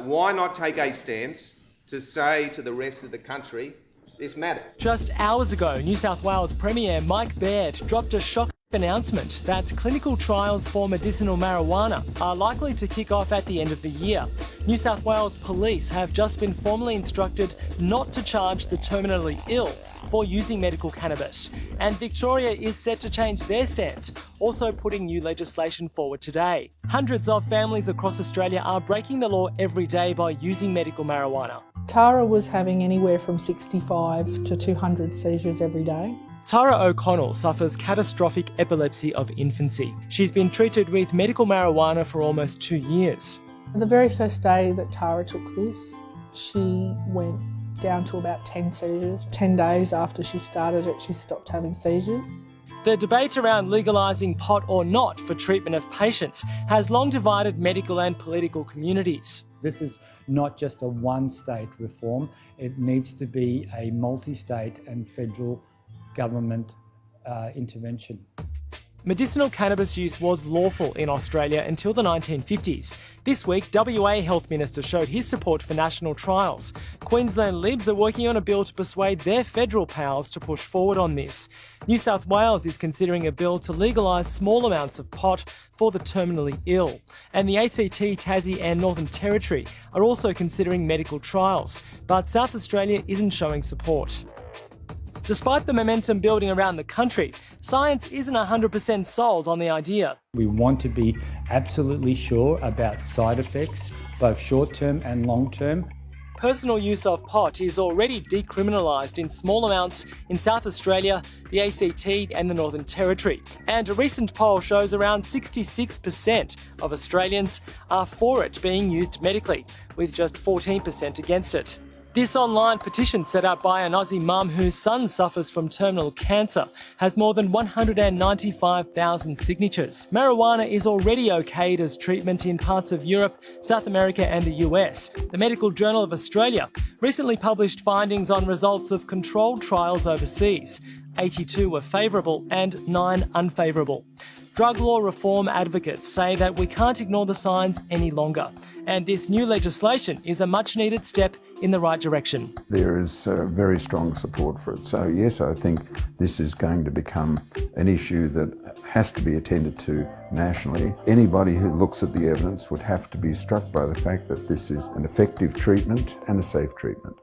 why not take a stance to say to the rest of the country, this matters? Just hours ago, New South Wales Premier Mike Baird dropped a shock announcement that clinical trials for medicinal marijuana are likely to kick off at the end of the year. New South Wales Police have just been formally instructed not to charge the terminally ill for using medical cannabis. And Victoria is set to change their stance, also putting new legislation forward today. Hundreds of families across Australia are breaking the law every day by using medical marijuana. Tara was having anywhere from 65 to 200 seizures every day. Tara O'Connell suffers catastrophic epilepsy of infancy. She's been treated with medical marijuana for almost 2 years. The very first day that Tara took this, she went down to about 10 seizures. 10 days after she started it, she stopped having seizures. The debate around legalising pot or not for treatment of patients has long divided medical and political communities. This is not just a one-state reform, it needs to be a multi-state and federal government intervention. Medicinal cannabis use was lawful in Australia until the 1950s. This week, WA Health Minister showed his support for national trials. Queensland Libs are working on a bill to persuade their federal powers to push forward on this. New South Wales is considering a bill to legalise small amounts of pot for the terminally ill. And the ACT, Tassie and Northern Territory are also considering medical trials. But South Australia isn't showing support. Despite the momentum building around the country, science isn't 100% sold on the idea. We want to be absolutely sure about side effects, both short-term and long-term. Personal use of pot is already decriminalised in small amounts in South Australia, the ACT and the Northern Territory. And a recent poll shows around 66% of Australians are for it being used medically, with just 14% against it. This online petition set up by an Aussie mum whose son suffers from terminal cancer has more than 195,000 signatures. Marijuana is already okayed as treatment in parts of Europe, South America and the US. The Medical Journal of Australia recently published findings on results of controlled trials overseas. 82 were favourable and 9 unfavourable. Drug law reform advocates say that we can't ignore the signs any longer, and this new legislation is a much-needed step in the right direction. There is very strong support for it. So yes, I think this is going to become an issue that has to be attended to nationally. Anybody who looks at the evidence would have to be struck by the fact that this is an effective treatment and a safe treatment.